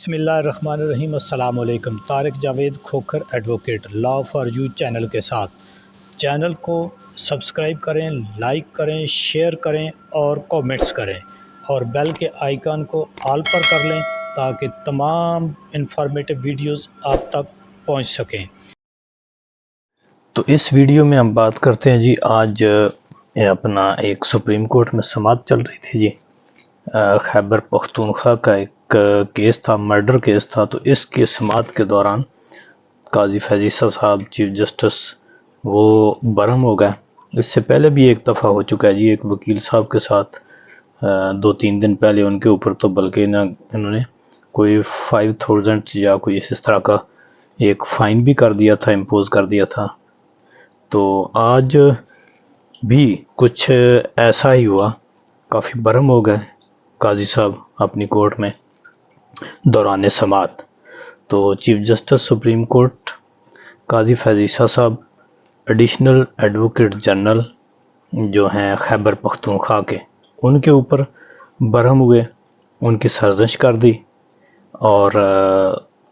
बिस्मिल्लाहिर्रहमानिर्रहीम। अस्सलाम वालेकुम। Tariq Javed Khokhar advocate law for you channel के साथ चैनल को सब्सक्राइब करें, लाइक करें, शेयर करें और कमेंट्स करें और बेल के आइकन को ऑल पर कर लें ताकि तमाम इंफॉर्मेटिव वीडियोस आप तक पहुंच सकें। तो इस वीडियो में हम बात करते हैं जी, आज अपना एक सुप्रीम कोर्ट में समाअत चल रही थी जी। खैबर पख्तूनख्वा का एक केस था, मर्डर केस था। तो इसके समाअत के दौरान काजी फैज़ ईसा साहब चीफ जस्टिस वो बरहम हो गए। इससे पहले भी एक दफ़ा हो चुका है जी, एक वकील साहब के साथ 2-3 दिन पहले उनके ऊपर तो बल्कि इन्होंने कोई 5000 या कोई इस तरह का एक फ़ाइन भी कर दिया था, इम्पोज कर दिया था। तो आज भी कुछ ऐसा ही हुआ, काफ़ी बरहम हो गए काजी साहब अपनी कोर्ट में दौरान समाअत। तो चीफ जस्टिस सुप्रीम कोर्ट काजी फैज़ ईसा साहब एडिशनल एडवोकेट जनरल जो हैं खैबर पख्तूनख्वा के, उनके ऊपर बरहम हुए, उनकी सरजश कर दी। और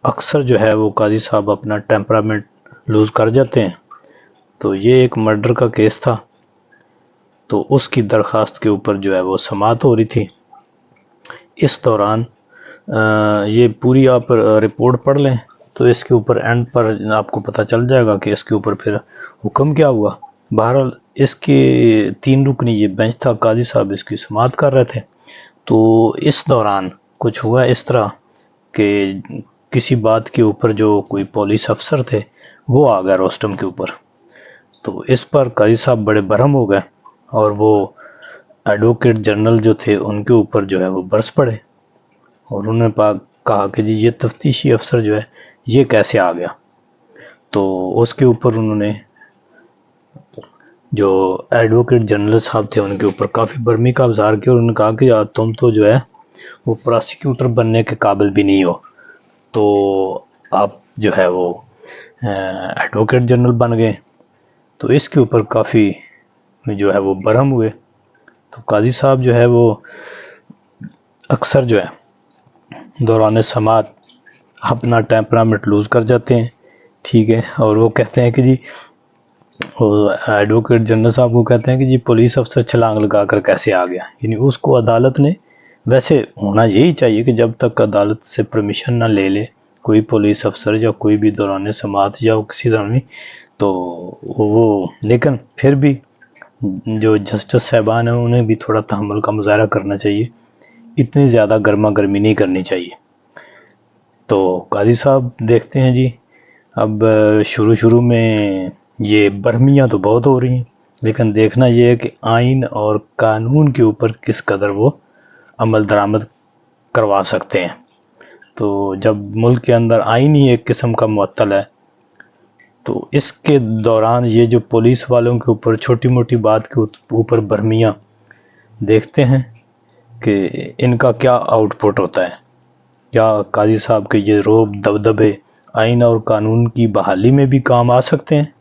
अक्सर जो है वो काजी साहब अपना टेम्परामेंट लूज़ कर जाते हैं। तो ये एक मर्डर का केस था, तो उसकी दरख्वास्त के ऊपर जो है वो समाअत हो रही थी। इस दौरान ये पूरी आप रिपोर्ट पढ़ लें तो इसके ऊपर एंड पर आपको पता चल जाएगा कि इसके ऊपर फिर हुक्म क्या हुआ। बहरहाल इसके 3 रुकनी ये बेंच था, काजी साहब इसकी समाअत कर रहे थे। तो इस दौरान कुछ हुआ इस तरह कि किसी बात के ऊपर जो कोई पुलिस अफसर थे वो आ गए रोस्टम के ऊपर। तो इस पर काजी साहब बड़े बरहम हो गए और वो एडवोकेट जनरल जो थे उनके ऊपर जो है वो बरस पड़े और उन्होंने कहा कि जी ये तफ्तीशी अफसर जो है ये कैसे आ गया। तो उसके ऊपर उन्होंने जो एडवोकेट जनरल साहब थे उनके ऊपर काफ़ी बर्मी का इज़हार किया और उन्होंने कहा कि यार तुम तो जो है वो प्रोसिक्यूटर बनने के काबिल भी नहीं हो, तो आप जो है वो एडवोकेट जनरल बन गए। तो इसके ऊपर काफ़ी जो है वो बरहम हुए। तो काजी साहब जो है वो अक्सर जो है दौरान समाअत अपना टेम्परामेंट लूज़ कर जाते हैं, ठीक है। और वो कहते हैं कि जी एडवोकेट जनरल साहब को कहते हैं कि जी पुलिस अफसर छलांग लगा कर कैसे आ गया। यानी उसको अदालत ने, वैसे होना यही चाहिए कि जब तक अदालत से परमिशन ना ले ले कोई पुलिस अफसर या कोई भी दौरान समाअत या किसी तरह में, तो वो, लेकिन फिर भी जो जस्टिस साहबान हैं उन्हें भी थोड़ा तहम्मुल का मुजाहरा करना चाहिए, इतनी ज़्यादा गर्मा गर्मी नहीं करनी चाहिए। तो काजी साहब देखते हैं जी, अब शुरू में ये बरहमियाँ तो बहुत हो रही हैं, लेकिन देखना ये है कि आइन और कानून के ऊपर किस कदर वो अमल दरामद करवा सकते हैं। तो जब मुल्क के अंदर आइन ही एक किस्म का मुअत्तल है, तो इसके दौरान ये जो पुलिस वालों के ऊपर छोटी मोटी बात के ऊपर बरहमियाँ, देखते हैं कि इनका क्या आउटपुट होता है। क्या काजी साहब के ये रोब दबदबे आइन और कानून की बहाली में भी काम आ सकते हैं?